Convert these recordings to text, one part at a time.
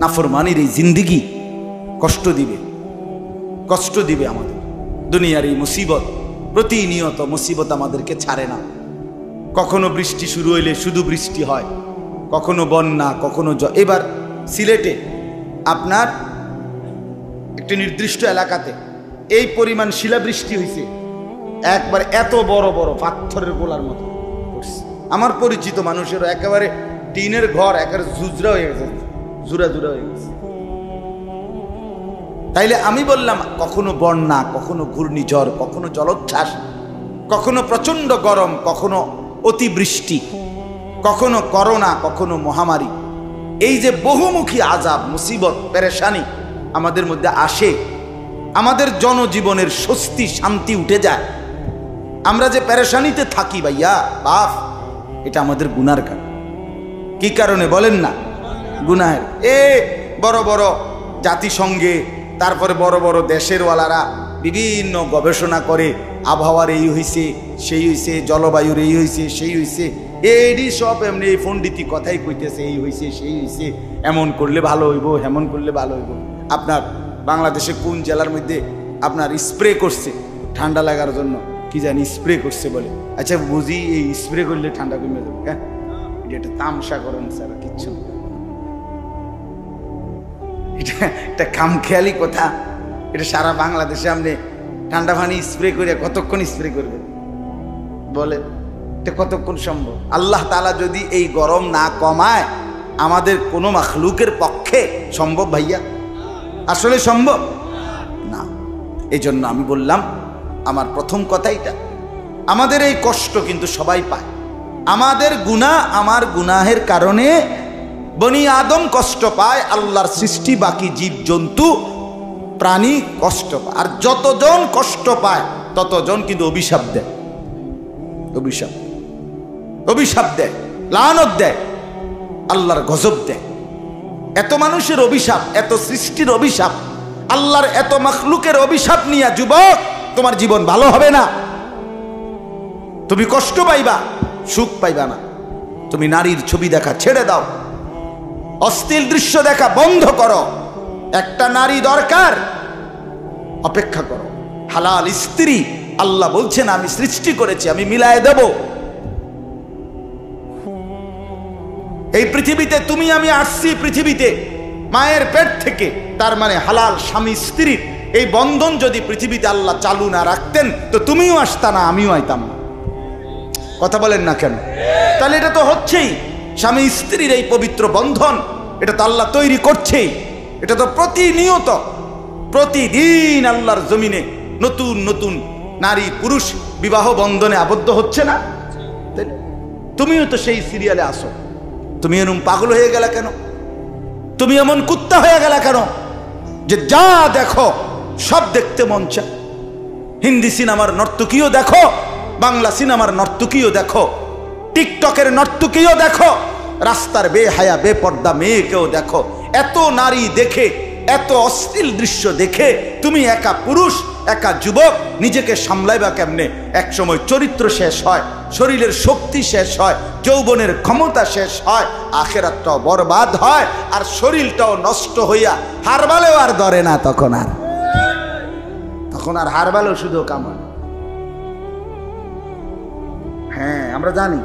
নাফরমানির এই জিন্দিগি কষ্ট দিবে আমাদের। দুনিয়ার এই মুসিবত, প্রতিনিয়ত মুসিবত আমাদেরকে ছাড়ে না। কখনো বৃষ্টি শুরু হইলে শুধু বৃষ্টি হয়, কখনো বন্যা, কখনো এবার সিলেটে আপনার একটি নির্দিষ্ট এলাকাতে এই পরিমাণ শিলাবৃষ্টি হয়েছে, একবার এত বড় বড় পাথরের গোলার মতো পড়ছে। আমার পরিচিত মানুষেরও একেবারে টিনের ঘর একেবারে জুজরা হয়ে গেছে, জুরা হয়ে গেছে। তাইলে আমি বললাম, কখনো বন্যা, কখনো ঘূর্ণিঝড়, কখনো জলোচ্ছ্বাস, কখনো প্রচন্ড গরম, কখনো অতিবৃষ্টি, কখনো করোনা, কখনো মহামারী, এই যে বহুমুখী আযাব, মুসিবত, পেরেশানি আমাদের মধ্যে আসে, আমাদের জনজীবনের স্বস্তি শান্তি উঠে যায়। আমরা যে পেরেশানিতে থাকি ভাইয়া বাপ, এটা আমাদের গুনার কারণ। কি কারণে বলেন না? গুনাহের। বড় বড় জাতিসংঘে, তারপরে বড় বড় দেশের ওয়ালারা বিভিন্ন গবেষণা করে, আবহাওয়ার এই হয়েছে সেই হয়েছে, জলবায়ুর এই হয়েছে সেই হয়েছে, এডি সব এমনি পণ্ডিতি কথাই কইতেছে, এই হয়েছে সেই হয়েছে, এমন করলে ভালো হইব, হেমন করলে ভালো হইব। আপনার বাংলাদেশে কোন জেলার মধ্যে আপনার স্প্রে করছে ঠান্ডা লাগার জন্য, কি জানি স্প্রে করছে বলে। আচ্ছা বুঝি এই স্প্রে করলে ঠান্ডা কমে যাবে? হ্যাঁ, এটা তামসা করেন স্যার, কিচ্ছু না। এটা খামখেয়ালি কথা। এটা সারা বাংলাদেশে আপনি ঠান্ডা পানি স্প্রে করে কতক্ষণ স্প্রে করবে বলে? এটা কতক্ষণ সম্ভব? আল্লাহ তাআলা যদি এই গরম না কমায়, আমাদের কোনো মাখলুকের পক্ষে সম্ভব ভাইয়া? আসলে সম্ভব না। এই জন্য আমি বললাম, আমার প্রথম কথা এটা, আমাদের এই কষ্ট কিন্তু সবাই পায়। আমাদের গুনাহ, আমার গুনাহের কারণে বনি আদম কষ্ট পায়, আল্লাহর সৃষ্টি বাকি জীব জন্তু প্রাণী কষ্ট পায়। আর যতজন কষ্ট পায় ততজন কিন্তু অভিশাপ দেয়, অভিশাপ দেয়, লানত দেয়, আল্লাহর গজব দেয়। এত মানুষের অভিশাপ, এত সৃষ্টির অভিশাপ, আল্লাহর এত মাখলুকের অভিশাপ নিয়ে যুবক তোমার জীবন ভালো হবে না। তুমি কষ্ট পাইবা, সুখ পাইবা না। তুমি নারীর ছবি দেখা ছেড়ে দাও, অশ্লীল দৃশ্য দেখা বন্ধ করো। একটা নারী দরকার, অপেক্ষা করো। হালাল স্ত্রী আল্লাহ বলছেন আমি সৃষ্টি করেছি, আমি মিলায়ে দেব। এই পৃথিবীতে তুমি আমি আসছি পৃথিবীতে মায়ের পেট থেকে, তার মানে হালাল স্বামী স্ত্রীর এই বন্ধন যদি পৃথিবীতে আল্লাহ চালু না রাখতেন তো তুমিও আসতা না, আমিও আইতাম না। কথা বলেন না কেন? তাহলে এটা তো হচ্ছেই, স্বামী স্ত্রীর এই পবিত্র বন্ধন, এটা তো আল্লাহ তৈরি করছেই। এটা তো প্রতিনিয়ত, প্রতিদিন আল্লাহর জমিনে নতুন নতুন নারী পুরুষ বিবাহ বন্ধনে আবদ্ধ হচ্ছে না? তুমিও তো সেই সিরিয়ালে আসো। তুমি এরকম পাগল হয়ে গেলা কেন? তুমি এমন কুত্তা হয়ে গেলা কেন যে যা দেখো সব দেখতে মন চায়? হিন্দি সিনেমার নর্তকীও দেখো, বাংলা সিনেমার নর্তকীও দেখো, টিকটকের নর্তকীও দেখো, রাস্তার বেহায়া বেপর্দা মেয়েকেও দেখো। এত নারী দেখে, এত অশ্লীল দৃশ্য দেখে তুমি একা পুরুষ, একা যুবক নিজেকে সামলাইবা কেমনে? এক সময় চরিত্র শেষ হয়, শরীরের শক্তি শেষ হয়, যৌবনের ক্ষমতা শেষ হয়, আখিরাতটাও বরবাদ হয়, আর শরীরটাও নষ্ট হইয়া হারবালেও আর ধরে না। তখন আর হারবালেও শুধু কামান। হ্যাঁ আমরা জানি,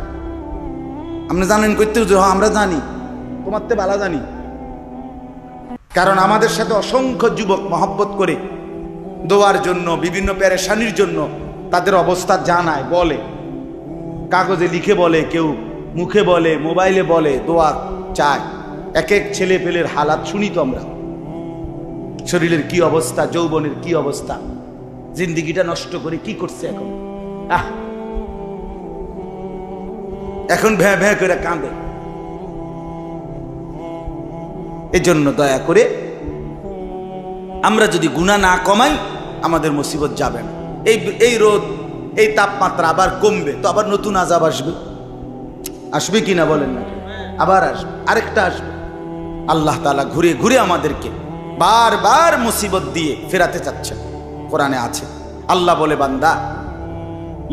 আপনি জানেন করতে, আমরা জানি, তোমার তে ভালো জানি। কারণ আমাদের সাথে অসংখ্য যুবক মহব্বত করে দোয়ার জন্য, বিভিন্ন পেরেশানির জন্য তাদের অবস্থা জানায়, বলে, কাগজে লিখে বলে, কেউ মুখে বলে, মোবাইলে বলে, দোয়া চায়। এক এক ছেলে পেলের হালাত শুনি তো আমরা, শরীরের কি অবস্থা, যৌবনের কি অবস্থা, জিন্দিগিটা নষ্ট করে কি করছে এখন। এখন ভ্যাঁ ভ্যাঁ করে কাঁদে। এজন্য দয়া করে আমরা যদি গুনাহ না কমাই, আমাদের মুসিবত যাবে না। এই রোদ, এই তাপমাত্রা আবার কমবে তো আবার নতুন আযাব আসবে। আসবে কিনা বলেন না? আবার আসবে, আরেকটা আসবে। আল্লাহ তাআলা ঘুরে ঘুরে আমাদেরকে বারবার মুসিবত দিয়ে ফেরাতে চাচ্ছেন। কোরআনে আছে, আল্লাহ বলে, বান্দা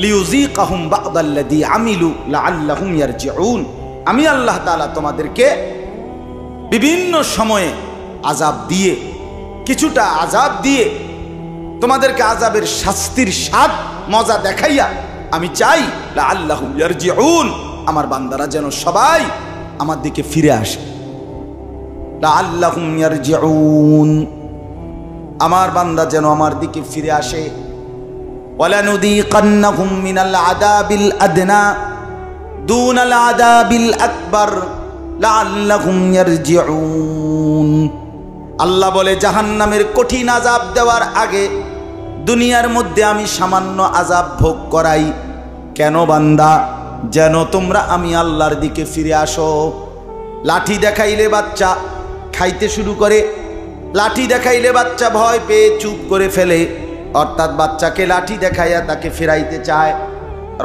লিউযীকাহুম বা'দাল্লাযী আমিলু লাআল্লাহুম ইয়ারজিউন। আমি আল্লাহ তাআলা তোমাদেরকে বিভিন্ন সময়ে আযাব দিয়ে, কিছুটা আযাব দিয়ে তোমাদেরকে আযাবের শাস্তির স্বাদ মজা দেখাইয়া আমি চাই লাআল্লাহুম ইয়ারজিউন, আমার বান্দারা যেন সবাই আমার দিকে ফিরে আসে। লাআল্লাহুম ইয়ারজিউন, আমার বান্দা যেন আমার দিকে ফিরে আসে। ওয়ালানুযীকান্নাহুম মিনাল আযাবিল আদনা দুনাল আযাবিল আকবার লাআল্লাহুম ইয়ারজিউন। আল্লাহ বলে জাহান্নামের কঠিন আযাব দেওয়ার আগে দুনিয়ার মধ্যে আমি সামান্য আযাব ভোগ করাই। কেন বান্দা? যেন তোমরা আমি আল্লাহর দিকে ফিরে আসো। লাঠি দেখাইলে বাচ্চা খাইতে শুরু করে, লাঠি দেখাইলে বাচ্চা ভয় পেয়ে চুপ করে ফেলে, অর্থাৎ বাচ্চাকে লাঠি দেখাইয়া তাকে ফেরাইতে চায়।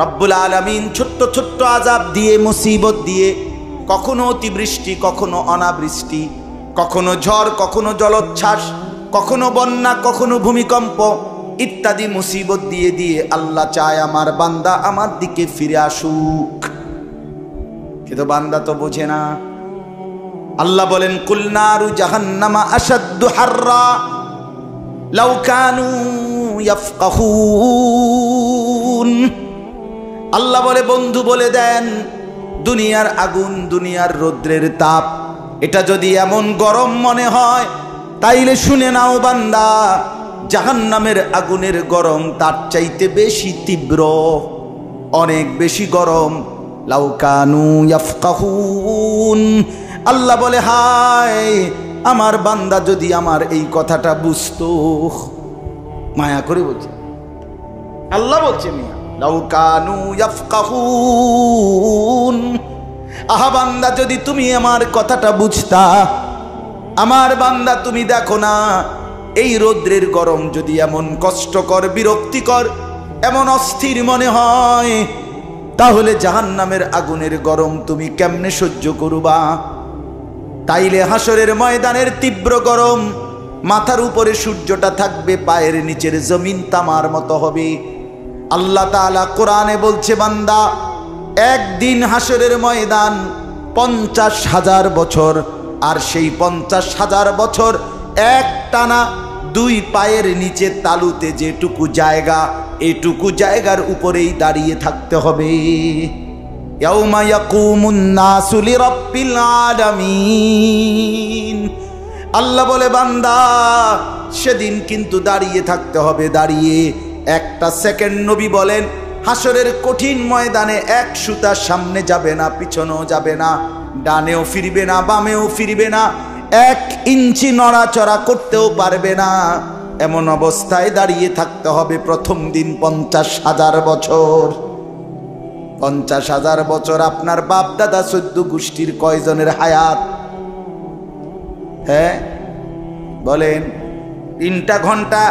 রব্বুল আলামিন ছোট্ট ছোট্ট আযাব দিয়ে, মুসিবত দিয়ে, কখনো অতিবৃষ্টি, কখনো অনাবৃষ্টি, কখনো ঝড়, কখনো জলোচ্ছ্বাস, কখনো বন্যা, কখনো ভূমিকম্প ইত্যাদি মুসিবত দিয়ে দিয়ে আল্লাহ চায় আমার বান্দা আমার দিকে ফিরে আসুক। কিন্তু বান্দা তো বোঝে না। আল্লাহ বলেন কুল নারু জাহান্নামা আশাদ্দু হাররা লাউ কানু ইয়াফকাহুন। আল্লাহ বলে বন্ধু বলে দেন দুনিয়ার আগুন, দুনিয়ার রৌদ্রের তাপ, এটা যদি এমন গরম মনে হয় তাইলে শুনে নাও বান্দা, জাহান্নামের আগুনের গরম তার চাইতে বেশি তীব্র, অনেক বেশি গরম। লাউ কানু ইয়াফকাহুন। আল্লাহ বলে হায় আমার বান্দা যদি আমার এই কথাটা বুঝতো। মায়া করে বলছে, আল্লাহ বলছে মিয়া লাউ কানু ইয়াফকাহুন। আহা বান্দা যদি তুমি আমার কথাটা বুঝতা। আমার বান্দা তুমি দেখো না এই রৌদ্রের গরম যদি এমন কষ্টকর, বিরক্তিকর, এমন অস্থির মনে হয়, তাহলে জাহান্নামের আগুনের গরম তুমি কেমনে সহ্য করবা? তাইলে হাসরের ময়দানের তীব্র গরম, মাথার উপরে সূর্যটা থাকবে, পায়ের নিচের জমিন তামার মতো হবে। আল্লাহ তাআলা কোরআনে বলছে বান্দা একদিন হাসরের ময়দান 50,000 বছর, আর সেই 50,000 বছর এক টানা দুই পায়ের নিচে তালুতে যেটুকু জায়গা, এটুকু জায়গার উপরেই দাঁড়িয়ে থাকতে হবে। ইয়াউমা ইয়াকুমুন নাসু লিরাব্বিল আলামিন। আল্লাহ বলে বান্দা সেদিন কিন্তু দাঁড়িয়ে থাকতে হবে, দাঁড়িয়ে একটা সেকেন্ড। নবী বলেন হাসরের কঠিন ময়দানে এক সুতা সামনে যাবে না, পিছনেও যাবে না, ডানেও ফিরবে না, বামেও ফিরবে না, 1 ইঞ্চি নড়াচড়া করতেও পারবে না। এমন অবস্থায় দাঁড়িয়ে থাকতে হবে প্রথম দিন 50,000 বছর। 50,000 বছর আপনার বাপ দাদা 14 গোষ্ঠীর কয়জনের হায়াত? হ্যাঁ বলেন। 3টা ঘন্টা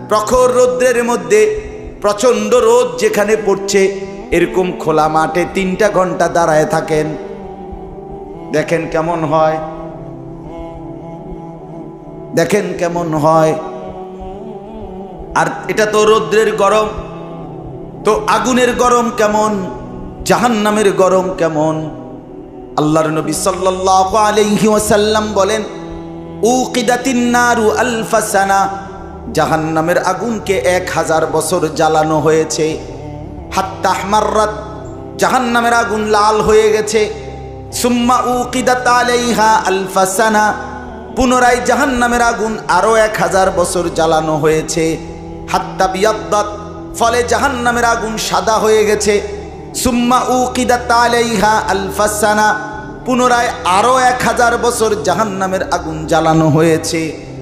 প্রখর রৌদ্রের মধ্যে, প্রচন্ড রোদ যেখানে পড়ছে, এরকম খোলা মাঠে 3টা ঘন্টা দাঁড়ায় থাকেন, দেখেন কেমন হয়, দেখেন কেমন হয়। আর এটা তো রৌদ্রের গরম, তো আগুনের গরম কেমন, জাহান্নামের গরম কেমন? আল্লাহর নবী সাল্লাল্লাহু আলাইহি ওয়াসাল্লাম বলেন উকিদাতিন নারু আলফা সানা, জাহান্নামের আগুনকে 1000 বছর জ্বালানো হয়েছে। হাত্তা আহমাররাত, জাহান্নামের আগুন লাল হয়ে গেছে। সুম্মা উকিদাত আলাইহা আলফা সানা, পুনরায় জাহান্নামের আগুন আরো 1000 বছর জ্বালানো হয়েছে। হাত্তা বিয়াদ্দাত, ফলে জাহান্নামের আগুন সাদা হয়ে গেছে। সুম্মা উকিদাত আলাইহা আলফা সানা, পুনরায় আরো 1000 বছর জাহান্নামের আগুন জ্বালানো হয়েছে।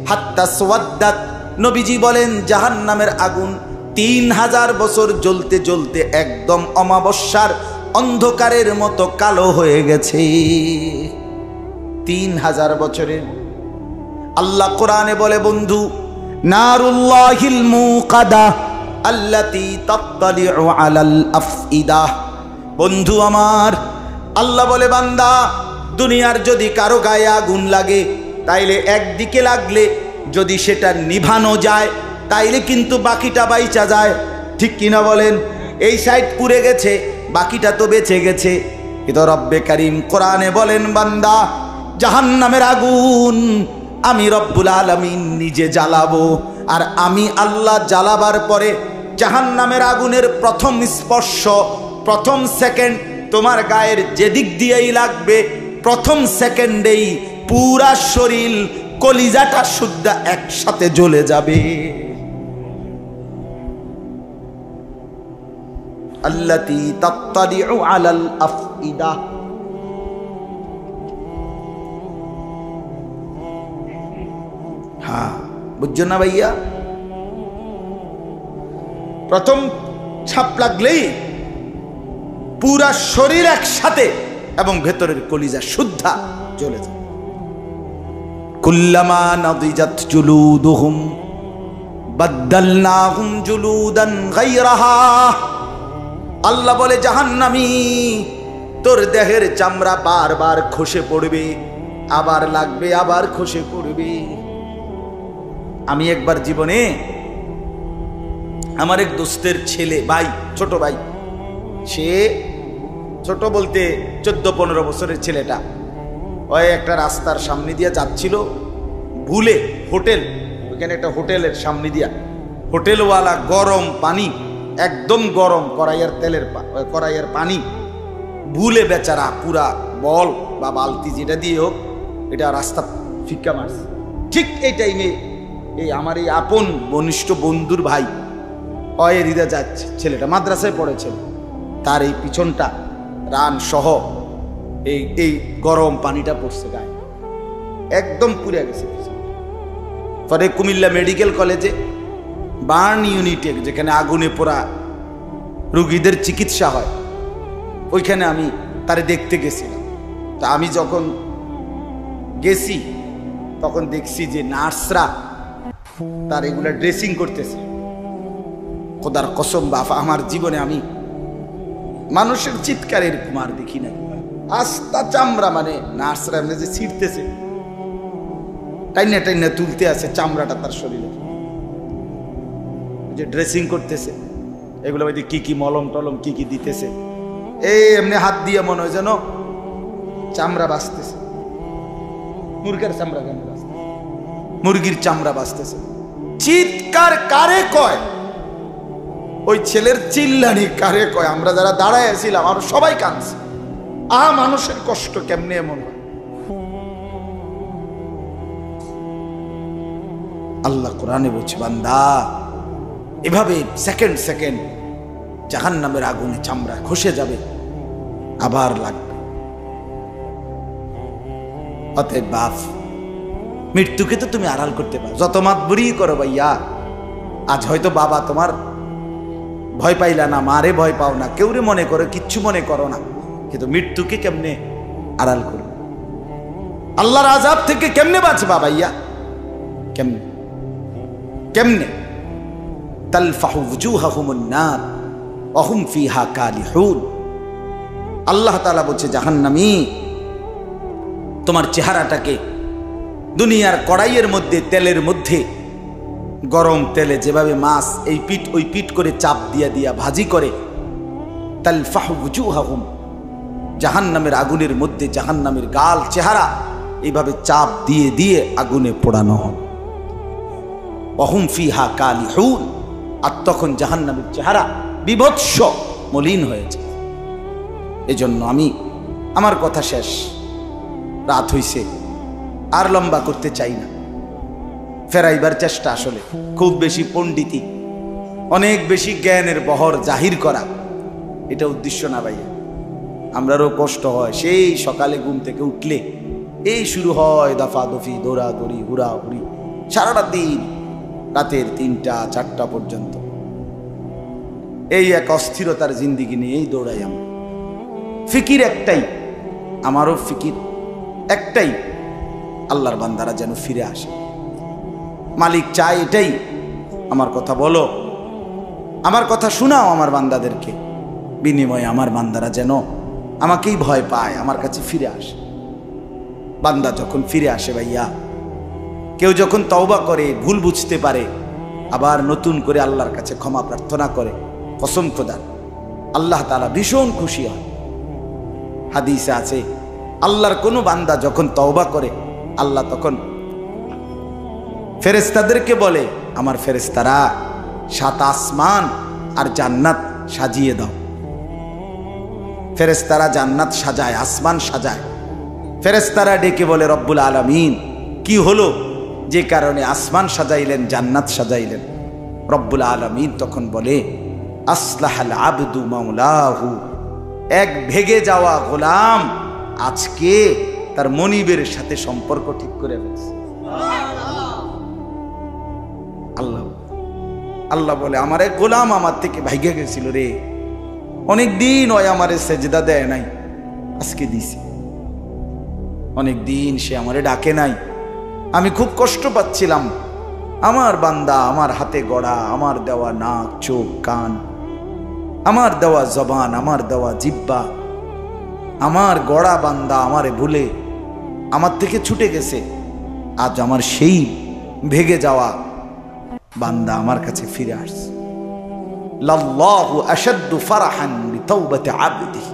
হাত্তা সুওয়াদ্দাত, নবীজি বলেন জাহান্নামের আগুন 3000 বছর জ্বলতে জ্বলতে একদম অমাবস্যার অন্ধকারের মতো কালো হয়ে গেছে। 3000 বছরের। আল্লাহ কোরআনে বলে বন্ধু নারুল্লাহিল মুকাদা আল্লাতী তাত্তালিউ আলাল আফইদা। বন্ধু আমার, আল্লাহ বলে বান্দা দুনিয়ার যদি কারো গায়ে আগুন লাগে তাইলে একদিকে লাগলে যদি সেটা নিভানো যায় তাইলে কিন্তু বাকিটা বাইচা যায়, ঠিক কিনা বলেন? এই সাইড পুড়ে গেছে, বাকিটা তো বেঁচে গেছে। কিন্তু রব্বে কারীম কোরআনে বলেন বান্দা জাহান্নামের আগুন আমি রব্বুল আলামিন নিজে জ্বালাবো। আর আমি আল্লাহ জ্বালাবার পরে জাহান্নামের আগুনের প্রথম স্পর্শ, প্রথম সেকেন্ড তোমার গায়ের যেদিক দিয়েই লাগবে, প্রথম সেকেন্ডেই পুরা শরীর কলিজাটা শুদ্ধা একসাথে জ্বলে যাবে। আল্লাতী তাত্তালিউ আলাল আফইদা। হ্যাঁ, বুঝছো না ভাইয়া? প্রথম ছাপ লাগলেই পুরা শরীর একসাথে এবং ভেতরের কলিজা শুদ্ধা জ্বলে যায়। কুল্লামা নাদিজাত জুলুদুহুম বাদদালনাহুম জুলুদান গায়রাহা। আল্লাহ বলে, জাহান্নামী তোর দেহের চামড়া বারবার খসে পড়বে, আবার লাগবে, আবার খসে পড়বে। আমি একবার জীবনে আমার এক দোস্তের ছেলে, ভাই, ছোট ভাই, সে ছোট বলতে 14-15 বছরের ছেলেটা, ওই একটা রাস্তার সামনে দিয়ে যাচ্ছিল, ভুলে হোটেল, ওইখানে একটা হোটেলের সামনে দিয়া হোটেলওয়ালা গরম পানি, একদম গরম কড়াইয়ের পানি, ভুলে বেচারা পুরা বল বা বালতি যেটা দিয়ে হোক এটা রাস্তা ফিক্কা মারছে। ঠিক এই টাইমে এই আমার এই আপন ঘনিষ্ঠ বন্ধুর ভাই অয়ের হৃদা যাচ্ছে, ছেলেটা মাদ্রাসায় পড়েছে, তার এই পিছনটা রান সহ এই গরম পানিটা পড়ছে গায়ে, একদম পুড়ে গেছে। পরে কুমিল্লা মেডিকেল কলেজে বার্ন ইউনিটে, যেখানে আগুনে পোড়া রোগীদের চিকিৎসা হয়, ওইখানে আমি তারে দেখতে গেছিলাম। তা আমি যখন গেছি তখন দেখছি যে নার্সরা তার এগুলা ড্রেসিং করতেছে। খোদার কসম বাবা, আমার জীবনে আমি মানুষের চিৎকার এরকম আর দেখি না। আস্তা চামড়া, মানে নার্সরা এমনি যে ছিঁড়তেছে, টাইনা টাইনা তুলতে আছে চামড়াটা তার শরীরে, যে ড্রেসিং করতেছে, এগুলো কি কি মলম টলম কি কি দিতেছে, এই এমনি হাত দিয়ে মনে হয় যেন চামড়া বাঁচতেছে। মুরগির চামড়া কেন বাঁচতেছে? মুরগির চামড়া বাঁচতেছে। চিৎকার কারে কয়? ওই ছেলের চিল্লানি কারে কয়? আমরা যারা দাঁড়ায় আছিলাম আর সবাই কাঁদছে। মানুষের কষ্ট কেমনে এমন হয়? আল্লাহ কোরআনে বলছে, বান্দা এভাবে সেকেন্ড সেকেন্ড জাহান্নামের আগুনে চামড়া খসে যাবে, আবার লাগবে। অতএব বাপ, মৃত্যুকে তো তুমি আড়াল করতে পারো, যত মাতবরি করো ভাইয়া। আজ হয়তো বাবা তোমার ভয় পাইলা না, মারে ভয় পাও না, কেউরে মনে করো, কিচ্ছু মনে করো না, কিন্তু মৃত্যুকে কেমনে আড়াল করবে? আল্লাহর আযাব থেকে কেমনে বাঁচবা ভাইয়া? কেমনে কেমনে? তালফাহু ওয়ুজুহাহুমুন নার ওয়া হুম ফিহা কালিহুন। আল্লাহ তাআলা বলছে, জাহান্নামী তোমার চেহারাটাকে দুনিয়ার কড়াইয়ের মধ্যে, তেলের মধ্যে, গরম তেলে যেভাবে মাছ এই পিঠ ওই পিঠ করে চাপ দিয়া দিয়া ভাজি করে, তালফাহু ওয়ুজুহাহুম, জাহান্নামের আগুনের মধ্যে জাহান্নামের গাল চেহারা এইভাবে চাপ দিয়ে দিয়ে আগুনে পোড়ানো হয়। ওয়া হুম ফিহা কালিহুন, আর তখন জাহান্নামের চেহারা বিভৎস মলিন হয়েছে। এজন্য আমি আমার কথা শেষ, রাত হইছে, আর লম্বা করতে চাই না। ফেরাইবার চেষ্টা, আসলে খুব বেশি পণ্ডিতি, অনেক বেশি জ্ঞানের বহর জাহির করা, এটা উদ্দেশ্য না ভাইয়া। আমরারও কষ্ট হয়, সেই সকালে ঘুম থেকে উঠলে এই শুরু হয় দফাদফি, দৌড়াদৌড়ি, হুড়াহুড়ি, সারাটা দিন, রাতের 3টা-4টা পর্যন্ত এই এক অস্থিরতার জিন্দিগি নিয়েই দৌড়াই আমরা। ফিকির একটাই, আমারও ফিকির একটাই, আল্লাহর বান্দারা যেন ফিরে আসে। মালিক চায় এটাই, আমার কথা বলো, আমার কথা শোনাও আমার বান্দাদেরকে, বিনিময়ে আমার বান্দারা যেন আমাকেই ভয় পায়, আমার কাছে ফিরে আসে। বান্দা যখন ফিরে আসে ভাইয়া, কেউ যখন তওবা করে, ভুল বুঝতে পারে, আবার নতুন করে আল্লাহর কাছে ক্ষমা প্রার্থনা করে, কসম খোদার আল্লাহ তাআলা ভীষণ খুশি হয়। হাদিসে আছে, আল্লাহর কোনো বান্দা যখন তওবা করে, আল্লাহ তখন ফেরেশতাদেরকে বলে, আমার ফেরেশতারা 7 আসমান আর জান্নাত সাজিয়ে দাও। ফেরেশতারা জান্নাত সাজায়, আসমান সাজায়। ফেরেশতারা ডেকে বলে, রব্বুল আলামিন কি হলো যে কারণে আসমান সাজাইলেন, জান্নাত সাজাইলেন? রব্বুল আলামিন তখন বলে, আসলাহাল আবদু মাওলাহু, এক ভেগে যাওয়া গোলাম আজকে তার মনিবের সাথে সম্পর্ক ঠিক করে ফেলছে। আল্লাহ আল্লাহ বলে, আমার এক গোলাম আমার থেকে ভাইগে গেছিল রে, অনেক দিন ওই আমারে সেজদা দেয় নাই, আজকে দিছি। অনেক দিন সে আমারে ডাকে নাই, আমি খুব কষ্ট পাচ্ছিলাম। আমার বান্দা আমার হাতে গড়া, আমার দেওয়া নাক, চোখ, কান, আমার দেওয়া জবান, আমার দেওয়া জিহ্বা, আমার গড়া বান্দা আমারে ভুলে আমার থেকে ছুটে গেছে। আজ আমার সেই ভেগে যাওয়া বান্দা আমার কাছে ফিরে আসছে। লাল্লাহু আশাদ্দু ফারাহান বিতাওবাতি আবদিহি,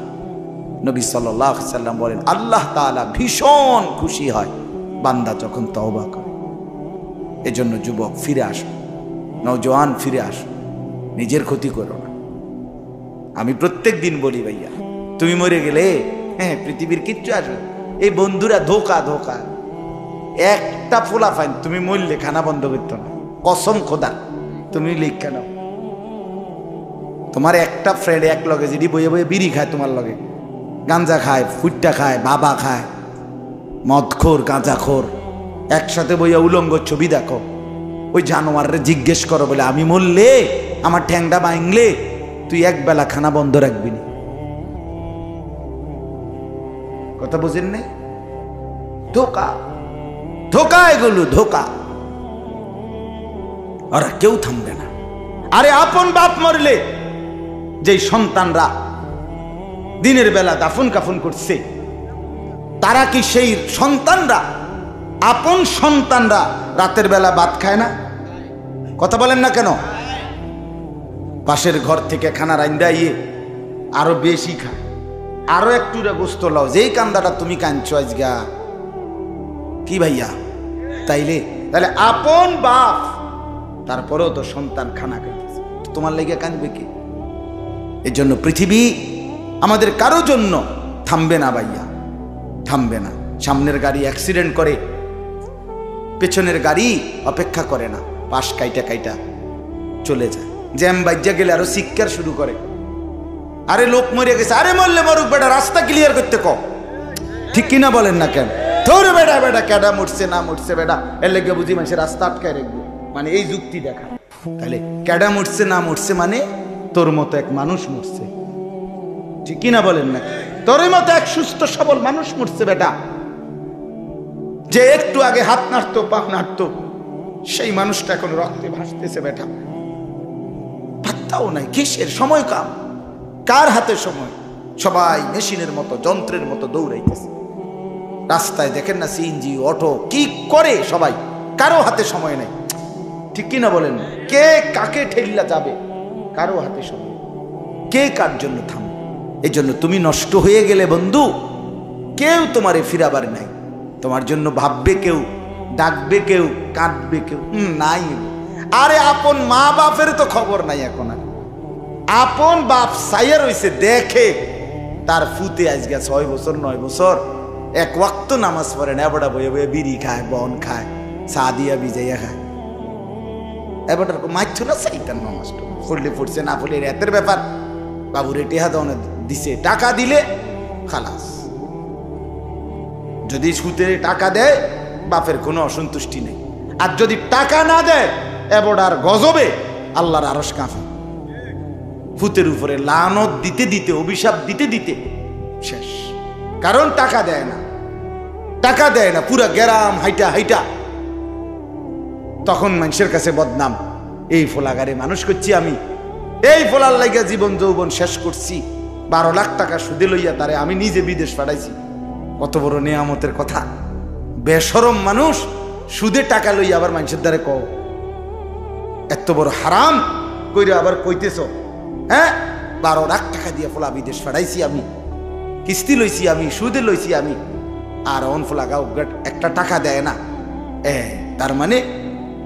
নবী সাল্লাল্লাহু আলাইহি সাল্লাম বলেন, আল্লাহ তাআলা ভীষণ খুশি হয় বান্দা যখন তওবা করে। এজন্য যুবক ফিরে আসো, নওজোয়ান ফিরে আসো, নিজের ক্ষতি করো না। আমি প্রত্যেক দিন বলি, ভাইয়া তুমি মরে গেলে হ্যাঁ পৃথিবীর কিচ্ছু আসবে, এই বন্ধুরা ধোকা ধোকা। একটা ফোলা ফাইন তুমি মরলে খানা বন্ধ করতো না, কসম খোদা। তুমি লিখ কেন, তোমার একটা ফ্রেন্ড এক লগে যদি বইয়ে বইয়ে বিড়ি খায়, তোমার লগে গাঞ্জা খায়, ফুটটা খায়, বাবা খায়, মদখোর গাঁজাখোর, একসাথে বইয়া উলঙ্গ ছবি দেখো, ওই জানোয়াররে জিজ্ঞেস করো বলে, আমি মরলে আমার ঠ্যাংটা ভাঙলে তুই এক বেলা খানা বন্ধ রাখবি না। কথা বুঝেন নাই? ধোকা ধোকা, এগুলো ধোকা। ওরা কেউ থামবে না। আরে আপন বাপ মরলে যেই সন্তানরা দিনের বেলা দাফন কাফন করছে, তারা কি সেই সন্তানরা, আপন সন্তানরা রাতের বেলা ভাত খায় না? কথা বলেন না কেন? পাশের ঘর থেকে খানা রাইন্দাইয়ে আরো বেশি খায়, আরো একটু গোস্ত লাও, যেই কান্দাটা তুমি কাঁদছো আজগা কি ভাইয়া, তাইলে তাহলে আপন বাপ, তারপরেও তো সন্তান খানা খাইতেছে, তোমার লেগে কাঁদবে কি? এর জন্য পৃথিবী আমাদের কারো জন্য থামবে না ভাইয়া, থামবে না। সামনের গাড়ি অ্যাক্সিডেন্ট করে, পেছনের গাড়ি অপেক্ষা করে না, পাশ কাইটা কাইটা চলে যায়। জ্যাম বাজ্যা গেলে আরো শিক্ষার শুরু করে, আরে লোক মরে গেছে, আরে মরলে মরুক বেটা, রাস্তা ক্লিয়ার করতে ক। ঠিক কিনা বলেন না কেন? তোর বেটা বেটা কেডা মরছে না মরছে বেটা, এর লেগে বুঝি মানুষের রাস্তা আটকায় রাখবো, মানে এই যুক্তি দেখা। তাহলে কেডা মরছে না মরছে মানে তোর মতো এক মানুষ মরছে, ঠিক কিনা বলেন না? তোর মতো এক সুস্থ সবল মানুষ মরছে বেটা, যে একটু আগে হাত নাড়তো পা নাড়তো, সেই মানুষটা এখন রক্তে ভাসতেছে বেটা, পাত্তাও নাই। কিসের সময় কাম, কার হাতে সময়? সবাই মেশিনের মতো, যন্ত্রের মতো দৌড়াইতেছে। রাস্তায় দেখেন না সিএনজি, অটো কি করে সবাই, কারো হাতে সময় নাই, ঠিক কিনা বলেন? কে কাকে ঠেলিলা যাবে, কারো হাতে সময়, কে কার জন্য থামবে? এই জন্য তুমি নষ্ট হয়ে গেলে বন্ধু, কেউ তোমারে ফিরাবার নাই, তোমার জন্য ভাববে কেউ, ডাকবে কেউ, কাঁদবে কেউ নাই। আরে আপন মা বাপের তো খবর নাই এখন। আর আপন বাপ সাইয়া রইছে, দেখে তার ফুতে আজকে 6 বছর 9 বছর এক ওয়াক্ত নামাজ পড়ে না, এবারটা বয়ে বয়ে বিড়ি খায়, বন খায়, চা দিয়া ভিজাইয়া খায়। এবারটার মাইছ না চাইতাম নামাজ পড়লে পড়ছে, না পড়লে রাতের ব্যাপার। বাবুরে টেহা দাও দিছে, টাকা দিলে খালাস। যদি সুতে টাকা দেয় বাপের কোনো অসন্তুষ্টি নেই, আর যদি টাকা না দেয় এবারটার গজবে আল্লাহর আরশ কাঁপে। ফুতের উপরে লানত দিতে দিতে, অভিশাপ দিতে দিতে শেষ। কারণ টাকা দেয় না, টাকা দেয় না, পুরা গ্রাম হাইটা হাইটা তখন মানুষের কাছে বদনাম, এই ফোলাগারে মানুষ করছি আমি, এই ফোলার লাইগা জীবন যৌবন শেষ করছি, 12 লাখ টাকা সুদে লইয়া তারে আমি নিজে বিদেশ পাঠাইছি। কত বড় নেয়ামতের কথা। বেশরম মানুষ সুদে টাকা লইয়া আবার মানুষের দ্বারে কও, এত বড় হারাম কইরা আবার কইতেছ, হ্যাঁ 12 লাখ টাকা দিয়ে ফোলা বিদেশ পাঠাইছি আমি, কিস্তি লইছি আমি, সুদে লইছি আমি, আর অনফলাগা একটা টাকা দেয় না, তার মানে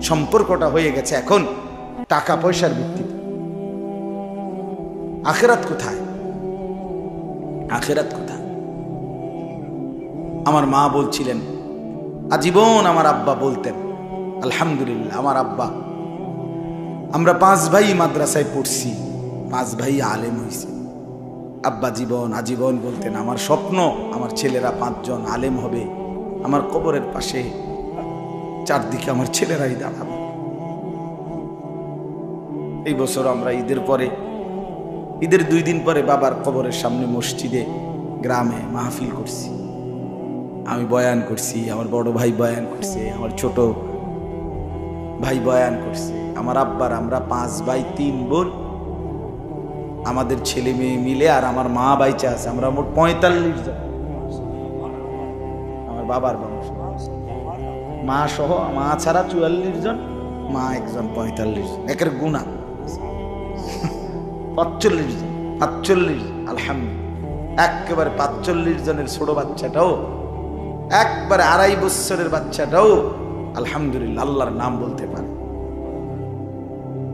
সম্পর্কটা হয়ে গেছে এখন টাকা পয়সার ভিত্তিতে। আখিরাত কোথায়? আখিরাত কোথায়? আমার মা বলছিলেন, আজীবন আমার আব্বা বলতেন, আলহামদুলিল্লাহ আমার আব্বা, আমরা 5 ভাই মাদ্রাসায় পড়ছি, 5 ভাই আলেম হয়েছে। আব্বা আজীবন বলতেন, আমার স্বপ্ন আমার ছেলেরা 5 জন আলেম হবে, আমার কবরের পাশে চারদিকে আমার ছেলেরাই দাঁড়াবে। এই বছর আমরা ঈদের 2 দিন পরে বাবার কবরের সামনে মসজিদে গ্রামে মাহফিল করছি। আমি বয়ান করছি, আমার বড় ভাই বয়ান করছে, আমার ছোট ভাই বয়ান করছে। আমার আব্বার আমরা 5 ভাই 3 বোন, আমাদের ছেলে মেয়ে মিলে, আর আমার মা বাইচা আছে, আমরা মোট 45 জন। আমার বাবার বংশ, মা সহ, মা ছাড়া 44 জন, মা একজন 45 জন, একের গুণা 45 জন, 45। আলহামদুলিল্লাহ, একেবারে 45 জনের ছোট বাচ্চাটাও, একবারে 2.5 বছরের বাচ্চাটাও আলহামদুলিল্লাহ আল্লাহর নাম বলতে পারে।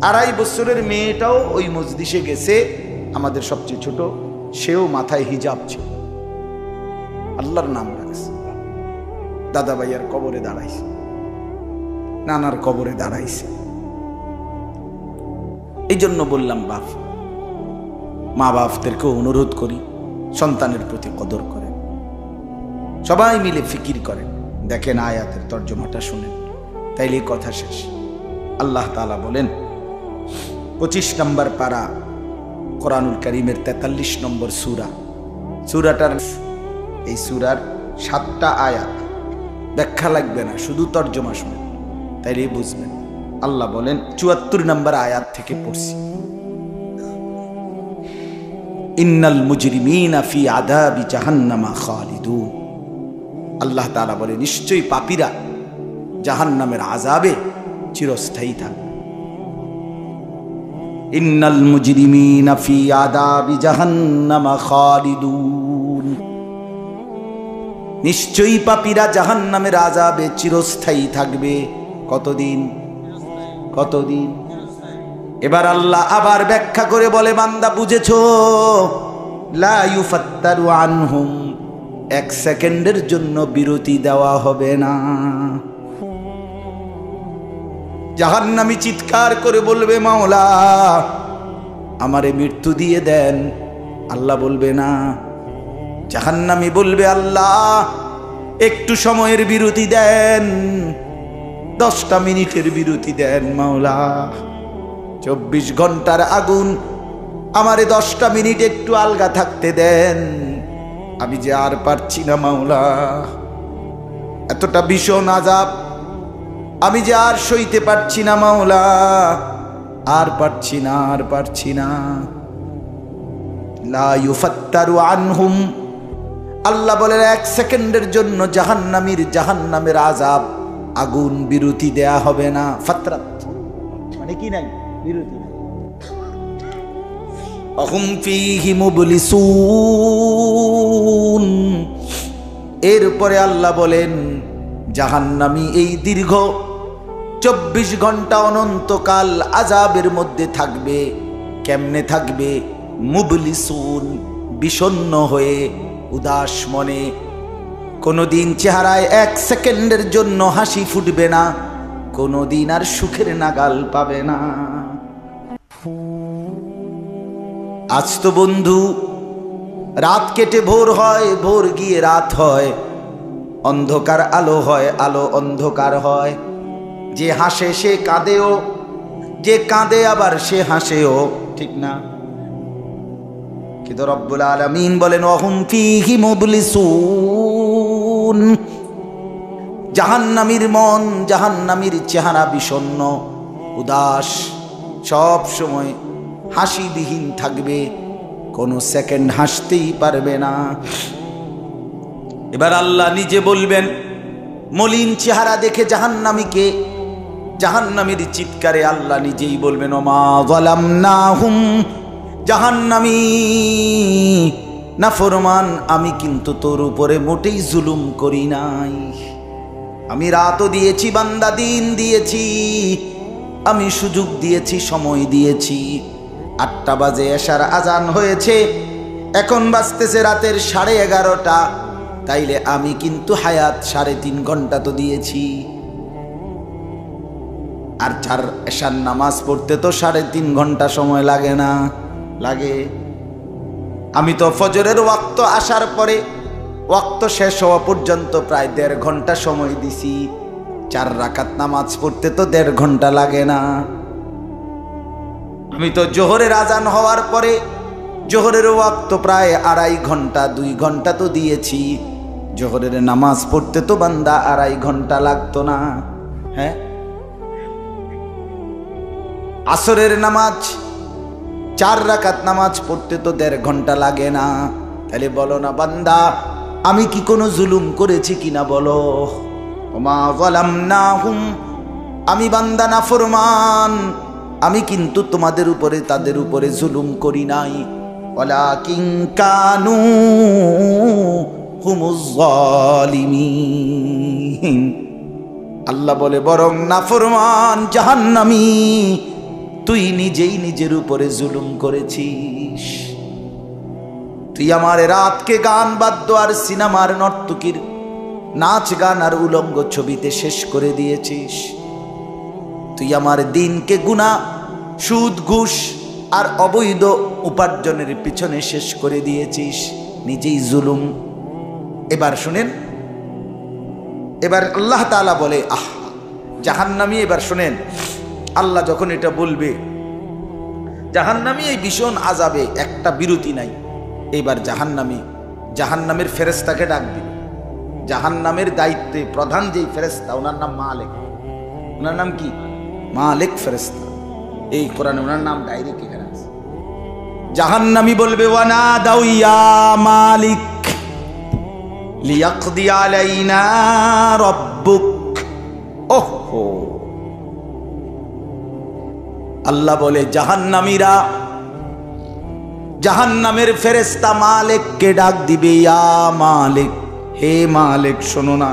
2.5 বছরের মেয়েটাও ওই মজলিসে গেছে, আমাদের সবচেয়ে ছোট, সেও মাথায় হিজাব ছিল, আল্লাহর নাম রাখছে। দাদা ভাইয়ার কবরে দাঁড়াইছে, নানার কবরে দাঁড়াইছে। এই জন্য বললাম, মা বাপদেরকে অনুরোধ করি, সন্তানের প্রতি কদর করেন, সবাই মিলে ফিকির করেন। দেখেন আয়াতের তর্জমাটা শুনেন, তাইলে কথা শেষ। আল্লাহ তাআলা বলেন 25 নম্বর পারা কোরআনুল কারীমের 43 নম্বর সূরাটার এই সূরার 7টা আয়াত, ব্যাখ্যা লাগবে না, শুধু তর্জমা শুনেন, তাইলেই বুঝবেন। আল্লাহ বলেন 74 নম্বর আয়াত থেকে পড়ছি, ইন্নাল মুজরিমিনা ফি আযাবি জাহান্নামা খালিদুন। আল্লাহ তাআলা বলে, নিশ্চয়ই পাপীরা জাহান্নামের আযাবে চিরস্থায়ী থাকবে। ইন্নাল মুজরিমিনা ফি আযাবি জাহান্নামা খালিদুন, নিশ্চয়ই পাপীরা জাহান্নামের আযাবে চিরস্থায়ী থাকবে। কতদিন? এবার আল্লাহ আবার ব্যাখ্যা করে বলে, বান্দা বুঝেছো? লা ইউফাত্তারু আনহুম, 1 সেকেন্ডের জন্য বিরতি দেওয়া হবে না। জাহান্নামী চিৎকার করে বলবে, মাওলা আমারে মৃত্যু দিয়ে দেন। আল্লাহ বলবে না। জাহান্নামী বলবে, আল্লাহ একটু সময়ের বিরতি দেন, 10টা মিনিটের বিরতি দেন মাওলা। 24 ঘন্টার আগুন, আমারে 10টা মিনিট একটু আলগা থাকতে দেন, আমি যে আর পারছি না মাওলা, এতটা ভীষণ আযাব আমি যে আর সইতে পারছি না মাওলা, আর পারছি না। লা ইউফাত্তারু আনহুম, আল্লাহ বলেন 1 সেকেন্ডের জন্য জাহান্নামের আযাব, আগুন বিরতি দেয়া হবে না। ফাতরাত মানে কি নাই? বিরতি। আহুম ফীহি মুবলিসুন, এরপরে আল্লাহ বলেন জাহান্নামী এই দীর্ঘ 24 ঘন্টা অনন্তকাল আযাবের মধ্যে থাকবে। কেমনে থাকবে? মুবলিসুন, বিষণ্ণ হয়ে, উদাস মনে। কোনোদিন চেহারায় 1 সেকেন্ডের জন্য হাসি ফুটবে না, কোনোদিন আর সুখের নাগাল পাবে না। আজ তো বন্ধু রাত কেটে ভোর হয়, ভোর গিয়ে রাত হয়, অন্ধকার আলো হয়, আলো অন্ধকার হয়। যে হাসে সে কাঁদেও, যে কাঁদে আবার সে হাসেও, ঠিক না? কিন্তু রব্বুল আলামিন বলেন ওয়াহুম ফীহি মুবলিসুন, জাহান্নামীর মন, জাহান্নামীর চেহারা বিষণ্ণ, উদাস, সব সময় হাসিবিহীন থাকবে, কোনো সেকেন্ড হাসতেই পারবে না। এবার আল্লাহ নিজে বলবেন, মলিন চেহারা দেখে জাহান্নামীকে, জাহান্নামীর চিৎকারে আল্লাহ নিজেই বলবেন ওমা যালামনাহুম, জাহান্নামী নাফরমান, আমি কিন্তু তোর উপরে মোটেই জুলুম করি নাই। আমি রাতও দিয়েছি বান্দা, দিন দিয়েছি, আমি সুযোগ দিয়েছি, সময় দিয়েছি। 8টা বাজে এশার আজান হয়েছে, এখন বাজতেছে রাতের 11:30। তাইলে আমি কিন্তু হায়াত 3.5 ঘন্টা তো দিয়েছি। আর এশার নামাজ পড়তে তো 3.5 ঘন্টা সময় লাগে না? লাগে। আমি তো ফজরের ওয়াক্ত আসার পরে ওয়াক্ত শেষ হওয়া পর্যন্ত প্রায় 1.5 ঘন্টা সময় দিছি। 4 রাকাত নামাজ পড়তে তো 1.5 ঘন্টা লাগে না? আমি তো জোহরের আজান হওয়ার পরে জোহরের ওয়াক্ত প্রায় 2.5 ঘন্টা, 2 ঘন্টা তো দিয়েছি। জোহরের নামাজ পড়তে তো বান্দা 2.5 ঘন্টা লাগতো না? হ্যাঁ। আসরের নামাজ 4 রাকাত নামাজ পড়তে তো 1.5 ঘন্টা লাগে না? তাহলে বলো না বান্দা, আমি কি কোনো জুলুম করেছি কিনা বলো? ওমা যালামনাহুম, আমি বান্দা নাফরমান, আমি কিন্তু তোমাদের উপরে তাদের উপরে জুলুম করি নাই। ওয়ালাকিন কানু হুমুজ জালিমিন। আল্লাহ বলে বরং নাফরমান জাহান্নামী, তুই নিজেই নিজের উপরে জুলুম করেছিস। তুই আমার রাতকে গান বাদ্য আর সিনেমার নর্তকীর নাচ গান আর উলঙ্গ ছবিতে শেষ করে দিয়েছিস। তুই আমার দিনকে গুনাহ, সুদ, ঘুষ আর অবৈধ উপার্জনের পিছনে শেষ করে দিয়েছিস। নিজেই জুলুম। এবার শুনেন, এবার আল্লাহ তাআলা বলে জাহান্নামী, এবার শুনেন আল্লাহ যখন এটা বলবে জাহান্নামী এই ভীষণ আযাবে একটা বিরতি নাই। এবার জাহান্নামের ফেরেশতাকে ডাক দিবে। জাহান্নামের দায়িত্বে প্রধান যেই ফেরেশতা, ওনার নাম মালিক। ওনার নাম কি? মালিক ফেরেশতা। এই কোরআনে ওনার নাম ডাইরেক্ট এখানে আছে। জাহান্নামী বলবে ওয়ানা দাউ ইয়া মালিক লিয়াকদি আলাইনা রাব্বুক। ওহো, আল্লাহ বলে জাহান্নামীরা, জাহান্নামের ফেরেশতা মালিককে ডাক দিবে, ইয়া মালিক, হে মালিক শোনো না।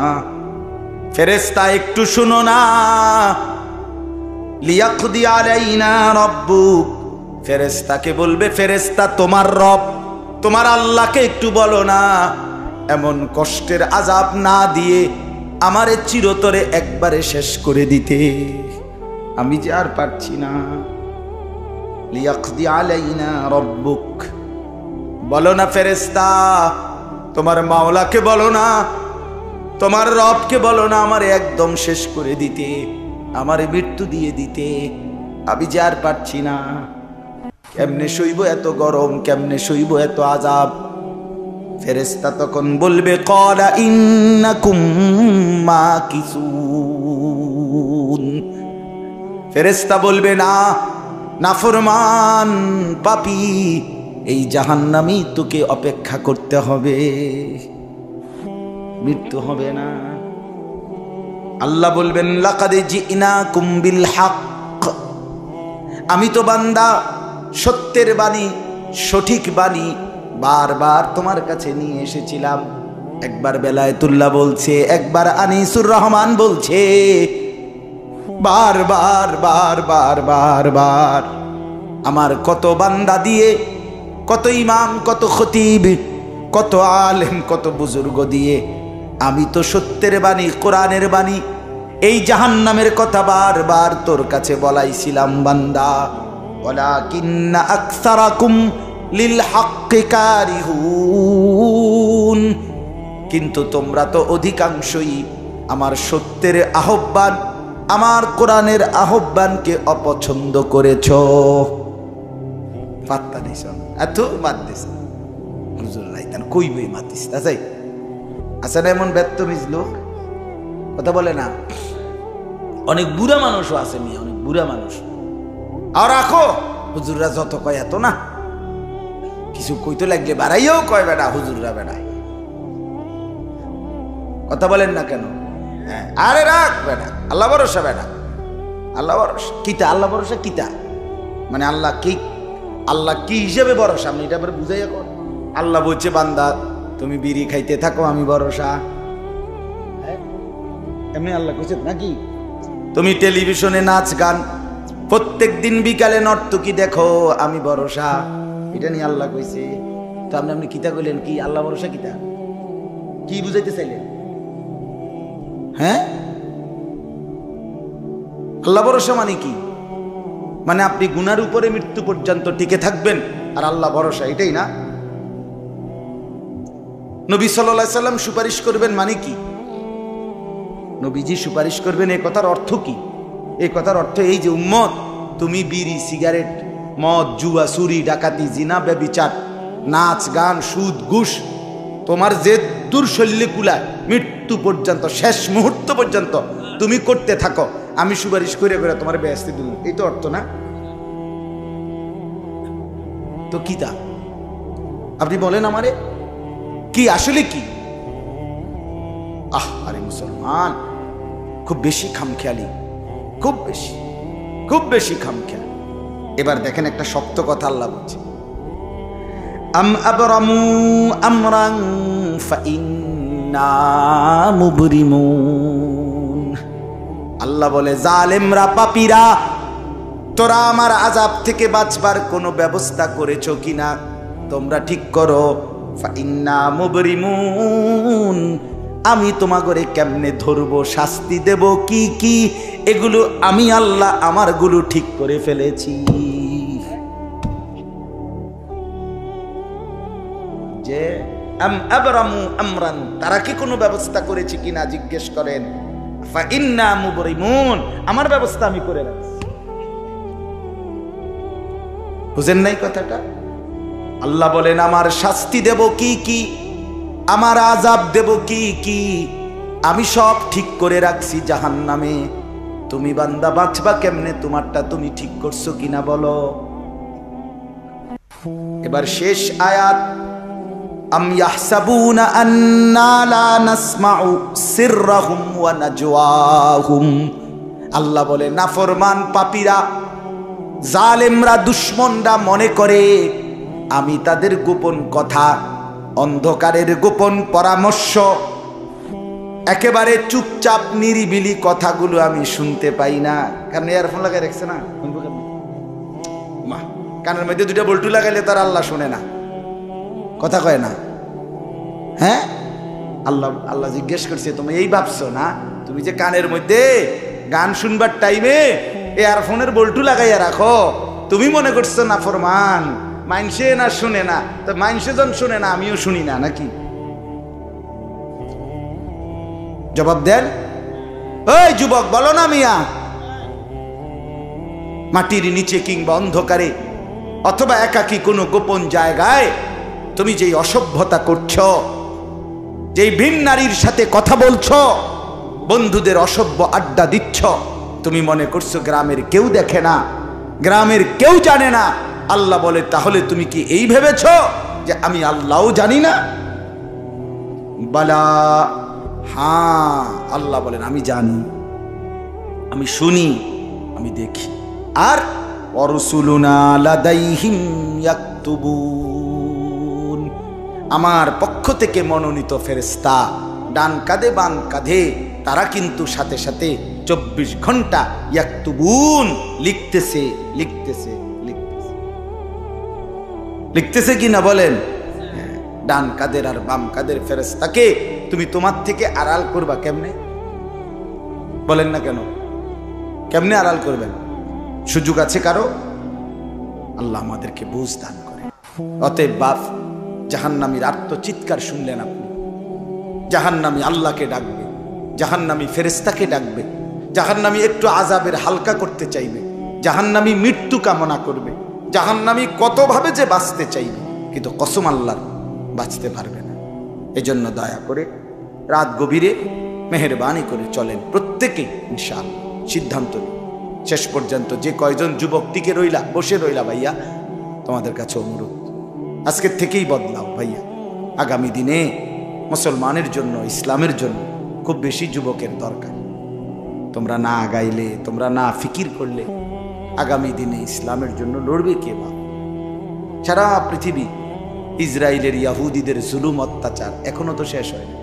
ফেরেশতা একটু শোনো না। লিয়াকদি আলাইনা রাব্বুক, ফেরেশতাকে বলবে, ফেরেশতা তোমার রব, তোমার আল্লাহকে একটু বলো না এমন কষ্টের আযাব না দিয়ে আমারে চিরতরে একবারে শেষ করে দিতে। আমি যে আর পারছি না। লিয়াকদি আলাইনা রাব্বুক, বলো না ফেরেশতা, তোমার মাওলাকে বলো না, তোমার রবকে বলো না আমারে একদম শেষ করে দিতে, আমারে মৃত্যু দিয়ে দিতে। আমি যে আর পারছি না। কেমনে সইব এত গরম, কেমনে সইব এত আযাব? ফেরেশতা তখন বলবে ক্বালা ইন্নাকুম মাকিসুন। ফেরেশতা বলবে না, নাফরমান পাপী, এই জাহান্নামী তোকে অপেক্ষা করতে হবে, মৃত্যু হবে না। আল্লাহ বলবেন লাকাদ জিনাকুম বিল হক, আমি তো বান্দা সত্যের বাণী, সঠিক বাণী বারবার তোমার কাছে নিয়ে এসেছিলাম। একবার বেলায়েতুল্লাহ বলছে, একবার আনিসুর রহমান বলছে, বারবার বারবার বারবার আমার কত বান্দা দিয়ে, কত ইমাম, কত খতিব, কত আলেম, কত বুজুর্গ দিয়ে আমি তো সত্যের বাণী, কোরআনের বাণী, এই জাহান্নামের কথা বারবার তোর কাছে বলাইছিলাম বান্দা। ওয়ালাকিন্না আকসারাকুম লিল হাক্কি কারিহুন, কিন্তু তোমরা তো অধিকাংশই আমার সত্যের আহ্বান, আমার কোরআনের আহ্বানকে অপছন্দ করেছ। পাত্তা দিছ, এত বাদ দিস হুজুর রাইতান কইবই মাতিস তাই আছে না এমন বেত্তমিজ লোক, কথা বলে না। অনেক বুড়া মানুষও আছে মিয়া, অনেক বুড়া মানুষ। আর রাখো হুজুররা যত কয় এত না, কিছু কইতে লাগলে বাড়াইও কয় বেড়া হুজুররা বেড়া, কথা বলেন না কেন? হ্যাঁ, আরে রাখ বেড়া, আল্লাহ ভরসা বেড়া, আল্লাহ ভরসা কিতা, আল্লাহ ভরসা কিতা মানে আল্লাহ কি, আল্লাহ কি হিসেবে ভরসা, আপনি এটা বুঝাইয়া কর। আল্লাহ বলছে বান্দা তুমি বিড়ি খাইতে থাকো আমি ভরসা। এমনি আল্লাহ কইছে নাকি? তুমি টেলিভিশনে নাচ গান প্রত্যেক দিন বিকালে নর্তকী দেখো আমি ভরসা, এটা নিয়ে আল্লাহ কইছে। তো আপনি কিতা কইলেন? কি আল্লাহ ভরসা কিতা কি বুঝাইতে চাইলেন? হ্যাঁ, আল্লাহ ভরসা মানে কি? মানে আপনি গুনার উপরে মৃত্যু পর্যন্ত টিকে থাকবেন আর আল্লাহ ভরসা, এটাই না? নবী সাল্লাল্লাহু আলাইহি সাল্লাম সুপারিশ করবেন মানে কি? নবীজি সুপারিশ করবেন এই কথার অর্থ কি? এই কথার অর্থ এই যে উম্মত তুমি বিড়ি সিগারেট মদ জুয়া চুরি ডাকাতি জিনা ব্যভিচার নাচ গান সুদ ঘুষ তোমার যে দূর শৈলী কুলায় মৃত্যু পর্যন্ত শেষ মুহূর্ত পর্যন্ত তুমি করতে থাকো, আমি সুপারিশ করে করে তোমার বেহেশতে দিল, এই তো অর্থ না? তো কি তা আপনি বলেন আমারে কি আসলে কি? আরে মুসলমান খুব বেশি খামখেয়ালি, খুব বেশি খামখেয়ালি। এবার দেখেন একটা শক্ত কথা আল্লাহ বলছে, আম আবরামু আমরান ফাইন্না মুবরিমুন। আল্লাহ বলে জালেমরা পাপীরা তোরা আমার আযাব থেকে বাঁচবার কোনো ব্যবস্থা করেছো কিনা তোমরা ঠিক করো। ফাইন্না মুবরিমুন, আমি তোমাগরে কেমনে ধরবো শাস্তি দেব কি কি এগুলো আমি আল্লাহ আমারগুলো ঠিক করে ফেলেছি। যে আম আবরামু আমরান, তারা কি কোনো ব্যবস্থা করেছে কিনা জিজ্ঞেস করেন। ফাইন্না মুবরিমুন, আমার ব্যবস্থা আমি করে রাখছি। বুঝেন নাই কথাটা? আল্লাহ বলেন আমার শাস্তি দেব কি কি, আমার আযাব দেব কি কি আমি সব ঠিক করে রাখছি জাহান্নামে। তুমি বান্দা বাঁচবা কেমনে তোমারটা তুমি ঠিক করছো কিনা বলো। এবার শেষ আয়াত, আম ইয়াহসাবুনা আন্না লা নাসমাউ সিররাহুম ওয়া নাজওয়াহুম। আল্লাহ বলে নাফরমান পাপীরা জালেমরা দুশমনরা মনে করে আমি তাদের গোপন কথা অন্ধকারের গোপন পরামর্শ একেবারে চুপচাপ নিরিবিলি কথাগুলো আমি শুনতে পাই না। কারণ ইয়ারফোন লাগাই রাখছে না, মা কানের মধ্যে দুইটা বল্টু লাগাইলে তার আল্লাহ শুনে না, কথা কয় না। হ্যাঁ, আল্লাহ জিজ্ঞেস করছে তুমি এই ভাবছো না তুমি যে কানের মধ্যে গান শুনবার টাইমে ইয়ারফোনের বল্টু লাগাইয়া রাখো, তুমি মনে করছো না ফরমান মাইনসে না শুনে না, তো মাইনসে যখন শুনে না আমিও শুনি না নাকি? জবাব দেন। ওই যুবক বলো না মিয়া, মাটির নিচে কিংবা অন্ধকারে অথবা একাকী কোনো গোপন জায়গায় তুমি যেই অসভ্যতা করছো, যেই ভিন নারীর সাথে কথা বলছো, বন্ধুদের অসভ্য আড্ডা দিচ্ছ, তুমি মনে করছো গ্রামের কেউ দেখে না, গ্রামের কেউ জানে না। আল্লাহ বলে তাহলে তুমি কি এই ভেবেছ যে আমি আল্লাহও জানি না? বালা, হ্যাঁ আল্লাহ বলেন আমি জানি, আমি শুনি, আমি দেখি। আর ওয়ারুসুলুনা লাদাইহিম ইয়াকতুবুন, আমার পক্ষ থেকে মনোনীত ফেরেশতা ডান কাঁধে বাম কাঁধে তারা কিন্তু সাথে সাথে 24 ঘন্টা ইয়াকতুবুন লিখতেছে লিখতেছে লিখতেছে লিখতেছে কি না বলেন? ডান কাদের আর বাম কাদের ফেরেশতাকে তুমি তোমার থেকে আড়াল করবা কেমনে? বলেন না কেন? কেমনে আড়াল করবেন? সুযোগ আছে কারো? আল্লাহ আমাদেরকে বুঝ দান করে। অতএব বাপ, জাহান্নামীর আর্তচিৎকার শুনলেন আপনি, জাহান্নামী আল্লাহকে ডাকবে, জাহান্নামী ফেরেশতাকে ডাকবে, জাহান্নামী একটু আযাবের হালকা করতে চাইবে, জাহান্নামী মৃত্যু কামনা করবে, জাহান্নামী কতভাবে যে বাঁচতে চাইবে, কিন্তু কসম আল্লাহর বাঁচতে পারবে না। এজন্য দয়া করে রাত গভীরে মেহেরবানি করে চলেন প্রত্যেকেই ইনশাআল্লাহ। সিদ্ধান্ত নিন শেষ পর্যন্ত। যে কয়জন যুবক টিকে রইলা, বসে রইলা, ভাইয়া তোমাদের কাছে অনুরোধ, আজকের থেকেই বদলাও ভাইয়া। আগামী দিনে মুসলমানের জন্য, ইসলামের জন্য খুব বেশি যুবকের দরকার। তোমরা না আগাইলে, তোমরা না ফিকির করলে আগামী দিনে ইসলামের জন্য লড়বে কে? বা সারা পৃথিবী ইসরায়েলের ইয়াহুদিদের জুলুম অত্যাচার এখনো তো শেষ হয়নি।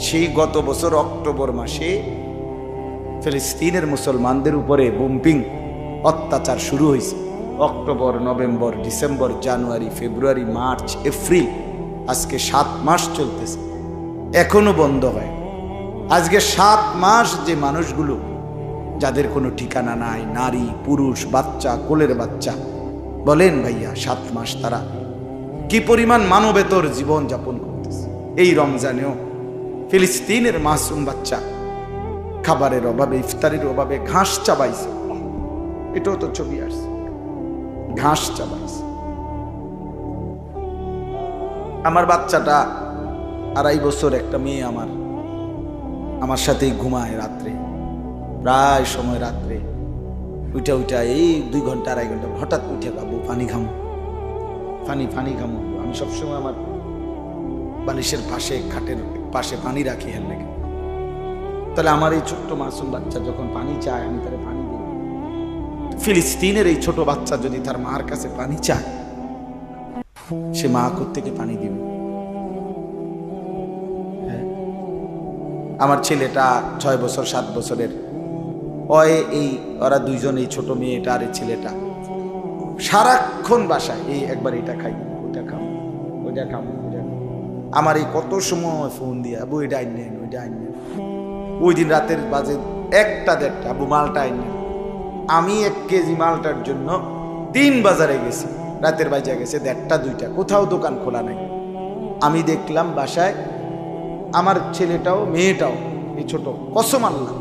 সেই গত বছর অক্টোবর মাসে ফিলিস্তিনের মুসলমানদের উপরে বোম্পিং অত্যাচার শুরু হয়েছে। অক্টোবর, নভেম্বর, ডিসেম্বর, জানুয়ারি, ফেব্রুয়ারি, মার্চ, এপ্রিল, আজকে 7 মাস চলতেছে, এখনো বন্ধ হয়। আজকে 7 মাস যে মানুষগুলো যাদের কোনো ঠিকানা নাই, নারী, পুরুষ, বাচ্চা, কোলের বাচ্চা, বলেন ভাইয়া 7 মাস তারা কি পরিমাণ মানবেতর জীবন যাপন করতেছে। এই রমজানেও ফিলিস্তিনের মাসুম বাচ্চা খাবারের অভাবে, ইফতারের অভাবে ঘাস চাবাইছে। এটাও তো ছবি আসছে, ঘাস চাবাইছে। আমার বাচ্চাটা 2.5 বছর, একটা মেয়ে আমার সাথেই ঘুমায় রাত্রে, প্রায় সময় রাত্রে উঠা এই 2 ঘন্টা 2.5 ঘন্টা হঠাৎ উঠে, বাবু পানি খামো, পানি খামো। আমি সবসময় আমার বালিশের পাশে, খাটের পাশে পানি রাখি হেল লেগে। তাহলে আমার এই ছোট্ট মাসুম বাচ্চা যখন পানি চায়, আমি তারে পানি দিই। ফিলিস্তিনের এই ছোট বাচ্চা যদি তার মার কাছে পানি চায়, সে মা কোত্থেকে পানি দিবে? আমার ছেলেটা 6 বছর 7 বছরের, ওরা দুইজন, এই ছোট মেয়েটা আর এই ছেলেটা সারাক্ষণ বাসায় এই একবার এটা খাই, ওইটা খাবো, ওইটা খাবো, ওইটা খাবো। আমার এই কত সময় ফোন দিয়ে, আবু এটা আইনেন, ওইটা আইনেন। ওই দিন রাতের বাজে 1টা 1:30, আবু মালটা আইনেন। আমি 1 কেজি মালটার জন্য 3 বাজারে গেছি, রাতের বাজে গেছে 1:30 2টা, কোথাও দোকান খোলা নাই। আমি দেখলাম বাসায় আমার ছেলেটাও মেয়েটাও, এই ছোট, কসম আল্লাহ,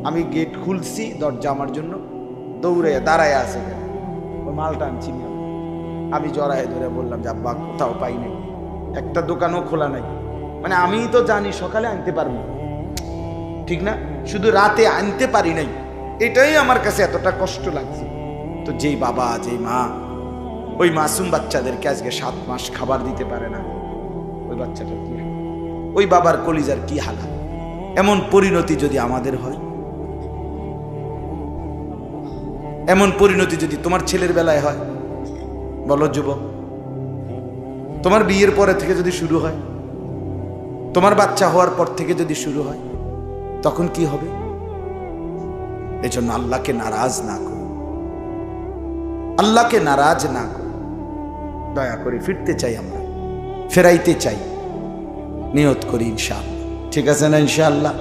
আমি গেট খুলছি, দরজা আমার জন্য দৌড়ে দাঁড়ায় আছে, ওই মালটা আনছি। আমি জড়ায় ধরে বললাম যে আব্বা কোথাও পাই নাই, একটা দোকানও খোলা নাই। মানে আমি তো জানি সকালে আনতে পারবো, ঠিক না, শুধু রাতে আনতে পারি নাই, এটাই আমার কাছে এতটা কষ্ট লাগছে। তো যেই বাবা, যেই মা ওই মাসুম বাচ্চাদেরকে আজকে 7 মাস খাবার দিতে পারে না, ওই বাচ্চাটা কি, ওই বাবার কলিজার কি হালাত। এমন পরিণতি যদি আমাদের হয়, এমন পরিণতি যদি তোমার ছেলের বেলায় হয়, বলো যুবক, তোমার বিয়ের পরে থেকে যদি শুরু হয়, তোমার বাচ্চা হওয়ার পর থেকে যদি শুরু হয়, তখন কি হবে? এজন্য আল্লাহকে নারাজ না করো, আল্লাহকে নারাজ না করো। দয়া করে ফিরতে চাই, আমরা ফেরাইতে চাই, নিয়ত করি ইনশাআল্লাহ। ঠিক আছে না ইনশাআল্লাহ?